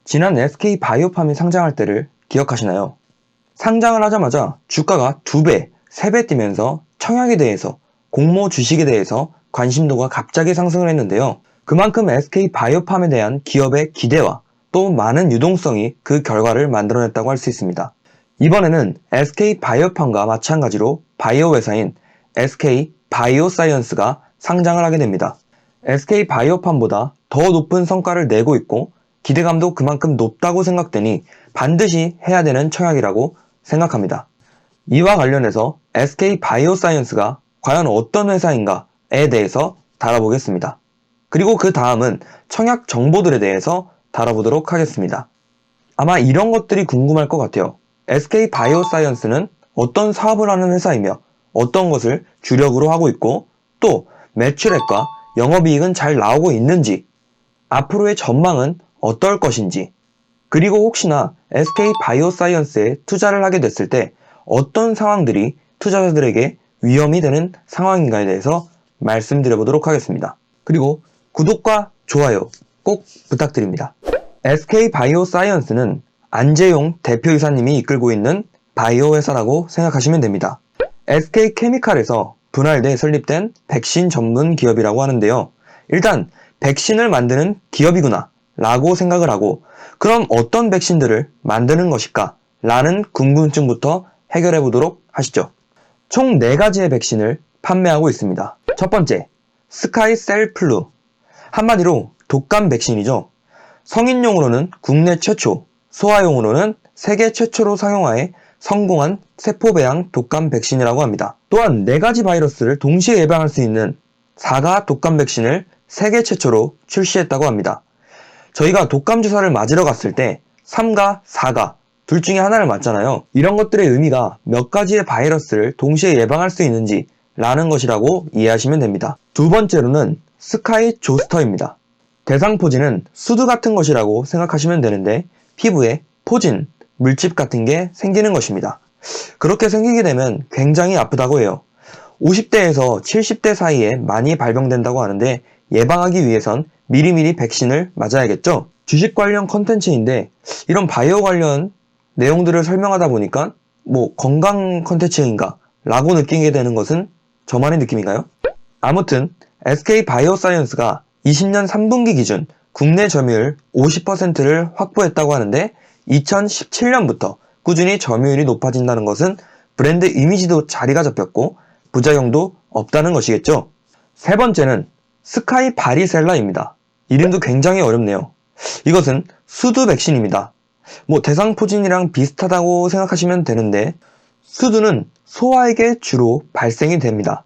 지난 SK바이오팜이 상장할 때를 기억하시나요? 상장을 하자마자 주가가 2배, 3배 뛰면서 청약에 대해서, 공모 주식에 대해서 관심도가 갑자기 상승을 했는데요. 그만큼 SK바이오팜에 대한 기업의 기대와 또 많은 유동성이 그 결과를 만들어냈다고 할 수 있습니다. 이번에는 SK바이오팜과 마찬가지로 바이오 회사인 SK바이오사이언스가 상장을 하게 됩니다. SK바이오팜보다 더 높은 성과를 내고 있고 기대감도 그만큼 높다고 생각되니 반드시 해야 되는 청약이라고 생각합니다. 이와 관련해서 SK바이오사이언스가 과연 어떤 회사인가에 대해서 다뤄보겠습니다. 그리고 그 다음은 청약 정보들에 대해서 다뤄보도록 하겠습니다. 아마 이런 것들이 궁금할 것 같아요. SK바이오사이언스는 어떤 사업을 하는 회사이며 어떤 것을 주력으로 하고 있고 또 매출액과 영업이익은 잘 나오고 있는지, 앞으로의 전망은 어떨 것인지, 그리고 혹시나 SK바이오사이언스에 투자를 하게 됐을 때 어떤 상황들이 투자자들에게 위험이 되는 상황인가에 대해서 말씀드려보도록 하겠습니다. 그리고 구독과 좋아요 꼭 부탁드립니다. SK바이오사이언스는 안재용 대표이사님이 이끌고 있는 바이오 회사라고 생각하시면 됩니다. SK케미칼에서 분할돼 설립된 백신 전문 기업이라고 하는데요. 일단 백신을 만드는 기업이구나 라고 생각을 하고, 그럼 어떤 백신들을 만드는 것일까 라는 궁금증부터 해결해 보도록 하시죠. 총 4가지의 백신을 판매하고 있습니다. 첫 번째, 스카이셀플루. 한마디로 독감 백신이죠. 성인용으로는 국내 최초, 소아용으로는 세계 최초로 상용화해 성공한 세포배양 독감 백신이라고 합니다. 또한 4가지 바이러스를 동시에 예방할 수 있는 4가 독감 백신을 세계 최초로 출시했다고 합니다. 저희가 독감 주사를 맞으러 갔을 때 3가, 4가 둘 중에 하나를 맞잖아요. 이런 것들의 의미가 몇 가지의 바이러스를 동시에 예방할 수 있는지 라는 것이라고 이해하시면 됩니다. 두 번째로는 스카이 조스터입니다. 대상포진은 수두 같은 것이라고 생각하시면 되는데 피부에 포진, 물집 같은 게 생기는 것입니다. 그렇게 생기게 되면 굉장히 아프다고 해요. 50대에서 70대 사이에 많이 발병된다고 하는데 예방하기 위해선 미리미리 백신을 맞아야겠죠? 주식 관련 컨텐츠인데 이런 바이오 관련 내용들을 설명하다 보니까 건강 컨텐츠인가 라고 느끼게 되는 것은 저만의 느낌인가요? 아무튼 SK바이오사이언스가 20년 3분기 기준 국내 점유율 50%를 확보했다고 하는데 2017년부터 꾸준히 점유율이 높아진다는 것은 브랜드 이미지도 자리가 잡혔고 부작용도 없다는 것이겠죠. 세 번째는 스카이 바리셀라입니다. 이름도 굉장히 어렵네요. 이것은 수두 백신입니다. 대상포진이랑 비슷하다고 생각하시면 되는데 수두는 소아에게 주로 발생이 됩니다.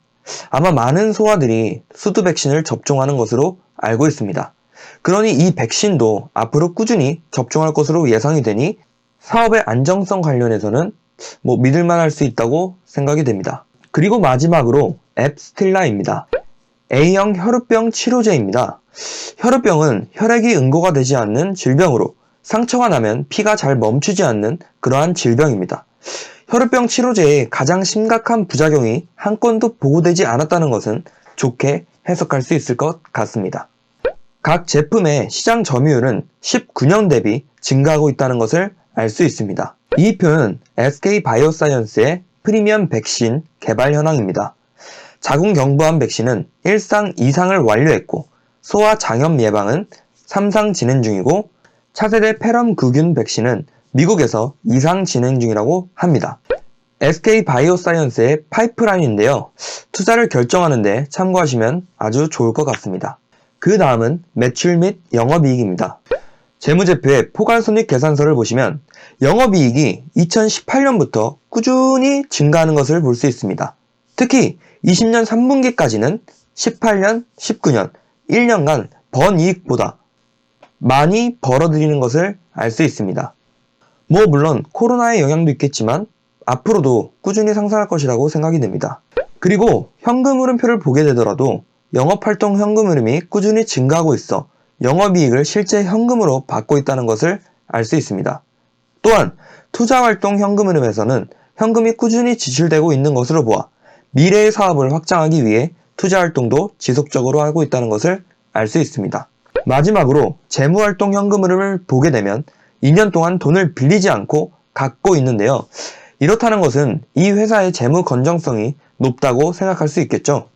아마 많은 소아들이 수두 백신을 접종하는 것으로 알고 있습니다. 그러니 이 백신도 앞으로 꾸준히 접종할 것으로 예상이 되니 사업의 안정성 관련해서는 믿을만할 수 있다고 생각이 됩니다. 그리고 마지막으로 앱스틸라입니다. A형 혈우병 치료제입니다. 혈우병은 혈액이 응고가 되지 않는 질병으로 상처가 나면 피가 잘 멈추지 않는 그러한 질병입니다. 혈우병 치료제의 가장 심각한 부작용이 한 건도 보고되지 않았다는 것은 좋게 해석할 수 있을 것 같습니다. 각 제품의 시장 점유율은 19년 대비 증가하고 있다는 것을 알 수 있습니다. 이 표는 SK바이오사이언스의 프리미엄 백신 개발 현황입니다. 자궁경부암 백신은 1상 2상을 완료했고 소아 장염 예방은 3상 진행 중이고 차세대 폐렴구균 백신은 미국에서 2상 진행 중이라고 합니다. SK바이오사이언스의 파이프라인인데요. 투자를 결정하는데 참고하시면 아주 좋을 것 같습니다. 그 다음은 매출 및 영업이익입니다. 재무제표의 포괄손익계산서를 보시면 영업이익이 2018년부터 꾸준히 증가하는 것을 볼 수 있습니다. 특히 20년 3분기까지는 18년, 19년, 1년간 번 이익보다 많이 벌어들이는 것을 알 수 있습니다. 물론 코로나의 영향도 있겠지만 앞으로도 꾸준히 상승할 것이라고 생각이 됩니다. 그리고 현금 흐름표를 보게 되더라도 영업활동 현금 흐름이 꾸준히 증가하고 있어 영업이익을 실제 현금으로 받고 있다는 것을 알 수 있습니다. 또한 투자활동 현금 흐름에서는 현금이 꾸준히 지출되고 있는 것으로 보아 미래의 사업을 확장하기 위해 투자활동도 지속적으로 하고 있다는 것을 알 수 있습니다. 마지막으로 재무활동 현금 흐름을 보게 되면 2년 동안 돈을 빌리지 않고 갖고 있는데요. 이렇다는 것은 이 회사의 재무 건전성이 높다고 생각할 수 있겠죠.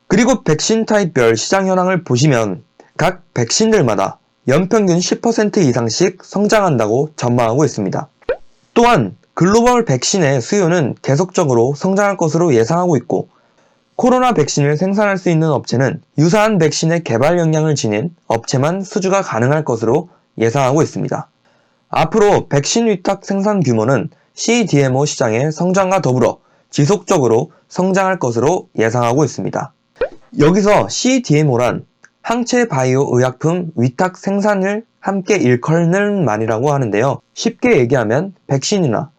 그리고 백신 타입별 시장 현황을 보시면 각 백신들마다 연평균 10% 이상씩 성장한다고 전망하고 있습니다. 또한 글로벌 백신의 수요는 계속적으로 성장할 것으로 예상하고 있고, 코로나 백신을 생산할 수 있는 업체는 유사한 백신의 개발 역량을 지닌 업체만 수주가 가능할 것으로 예상하고 있습니다. 앞으로 백신 위탁 생산 규모는 CDMO 시장의 성장과 더불어 지속적으로 성장할 것으로 예상하고 있습니다. 여기서 CDMO란 항체 바이오 의약품 위탁 생산을 함께 일컫는 말이라고 하는데요. 쉽게 얘기하면 백신이나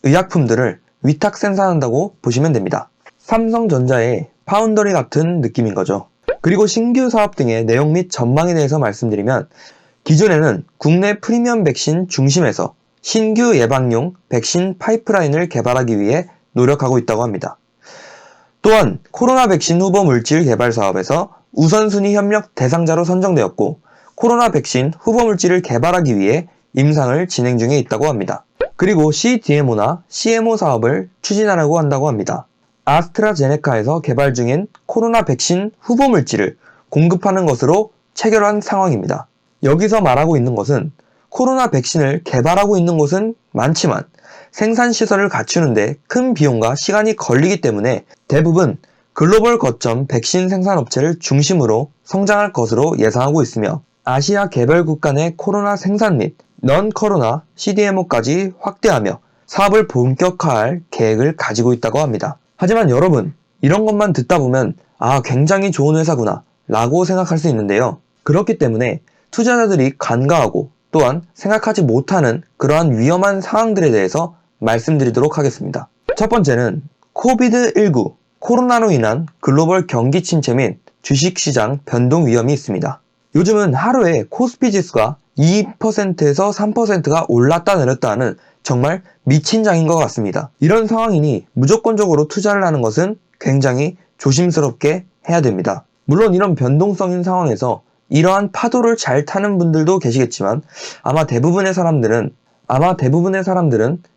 의약품들을 위탁 생산한다고 보시면 됩니다. 삼성전자의 파운더리 같은 느낌인 거죠. 그리고 신규 사업 등의 내용 및 전망에 대해서 말씀드리면, 기존에는 국내 프리미엄 백신 중심에서 신규 예방용 백신 파이프라인을 개발하기 위해 노력하고 있다고 합니다. 또한 코로나 백신 후보 물질 개발 사업에서 우선순위 협력 대상자로 선정되었고, 코로나 백신 후보 물질을 개발하기 위해 임상을 진행 중에 있다고 합니다. 그리고 CDMO나 CMO 사업을 추진하려고 한다고 합니다. 아스트라제네카에서 개발 중인 코로나 백신 후보 물질을 공급하는 것으로 체결한 상황입니다. 여기서 말하고 있는 것은 코로나 백신을 개발하고 있는 곳은 많지만 생산시설을 갖추는데 큰 비용과 시간이 걸리기 때문에 대부분 글로벌 거점 백신 생산업체를 중심으로 성장할 것으로 예상하고 있으며, 아시아 개발국 간의 코로나 생산 및 넌-코로나 CDMO까지 확대하며 사업을 본격화할 계획을 가지고 있다고 합니다. 하지만 여러분, 이런 것만 듣다 보면 굉장히 좋은 회사구나 라고 생각할 수 있는데요. 그렇기 때문에 투자자들이 간과하고 또한 생각하지 못하는 그러한 위험한 상황들에 대해서 말씀드리도록 하겠습니다. 첫 번째는 코비드-19, 코로나로 인한 글로벌 경기 침체 및 주식시장 변동 위험이 있습니다. 요즘은 하루에 코스피 지수가 2%에서 3%가 올랐다 내렸다 하는 정말 미친 장인 것 같습니다. 이런 상황이니 무조건적으로 투자를 하는 것은 굉장히 조심스럽게 해야 됩니다. 물론 이런 변동성인 상황에서 이러한 파도를 잘 타는 분들도 계시겠지만 아마 대부분의 사람들은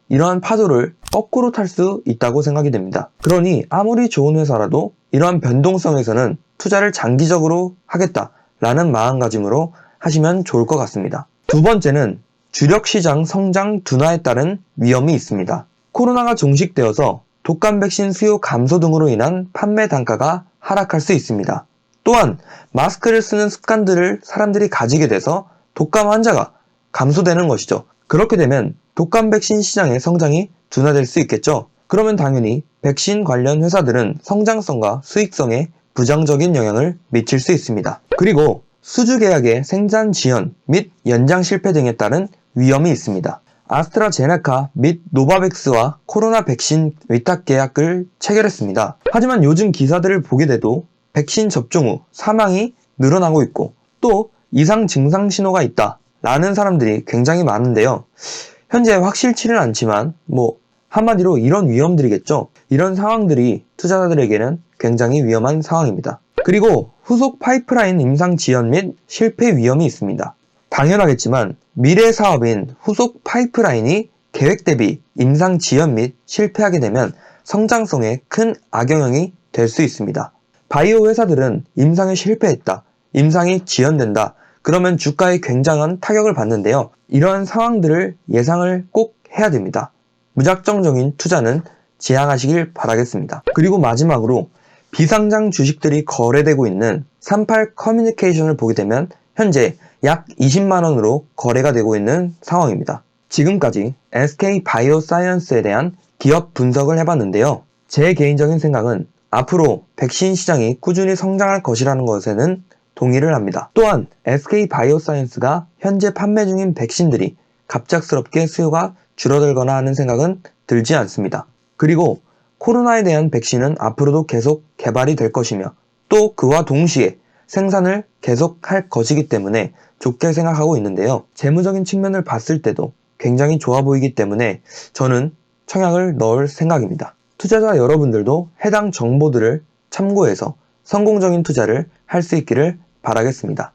이러한 파도를 거꾸로 탈 수 있다고 생각이 됩니다. 그러니 아무리 좋은 회사라도 이러한 변동성에서는 투자를 장기적으로 하겠다라는 마음가짐으로 하시면 좋을 것 같습니다. 두 번째는 주력 시장 성장 둔화에 따른 위험이 있습니다. 코로나가 종식되어서 독감 백신 수요 감소 등으로 인한 판매 단가가 하락할 수 있습니다. 또한 마스크를 쓰는 습관들을 사람들이 가지게 돼서 독감 환자가 감소되는 것이죠. 그렇게 되면 독감 백신 시장의 성장이 둔화될 수 있겠죠. 그러면 당연히 백신 관련 회사들은 성장성과 수익성에 부정적인 영향을 미칠 수 있습니다. 그리고 수주 계약의 생산 지연 및 연장 실패 등에 따른 위험이 있습니다. 아스트라제네카 및 노바백스와 코로나 백신 위탁 계약을 체결했습니다. 하지만 요즘 기사들을 보게 돼도 백신 접종 후 사망이 늘어나고 있고 또 이상 증상 신호가 있다 라는 사람들이 굉장히 많은데요. 현재 확실치는 않지만 한마디로 이런 위험들이겠죠. 이런 상황들이 투자자들에게는 굉장히 위험한 상황입니다. 그리고 후속 파이프라인 임상 지연 및 실패 위험이 있습니다. 당연하겠지만 미래 사업인 후속 파이프라인이 계획 대비 임상 지연 및 실패하게 되면 성장성에 큰 악영향이 될 수 있습니다. 바이오 회사들은 임상에 실패했다, 임상이 지연된다, 그러면 주가에 굉장한 타격을 받는데요. 이러한 상황들을 예상을 꼭 해야 됩니다. 무작정적인 투자는 지양하시길 바라겠습니다. 그리고 마지막으로 비상장 주식들이 거래되고 있는 38 커뮤니케이션을 보게 되면 현재 약 20만원으로 거래가 되고 있는 상황입니다. 지금까지 SK 바이오사이언스에 대한 기업 분석을 해봤는데요. 제 개인적인 생각은 앞으로 백신 시장이 꾸준히 성장할 것이라는 것에는 동의를 합니다. 또한 SK 바이오사이언스가 현재 판매 중인 백신들이 갑작스럽게 수요가 줄어들거나 하는 생각은 들지 않습니다. 그리고 코로나에 대한 백신은 앞으로도 계속 개발이 될 것이며 또 그와 동시에 생산을 계속할 것이기 때문에 좋게 생각하고 있는데요. 재무적인 측면을 봤을 때도 굉장히 좋아 보이기 때문에 저는 청약을 넣을 생각입니다. 투자자 여러분들도 해당 정보들을 참고해서 성공적인 투자를 할 수 있기를 바라겠습니다.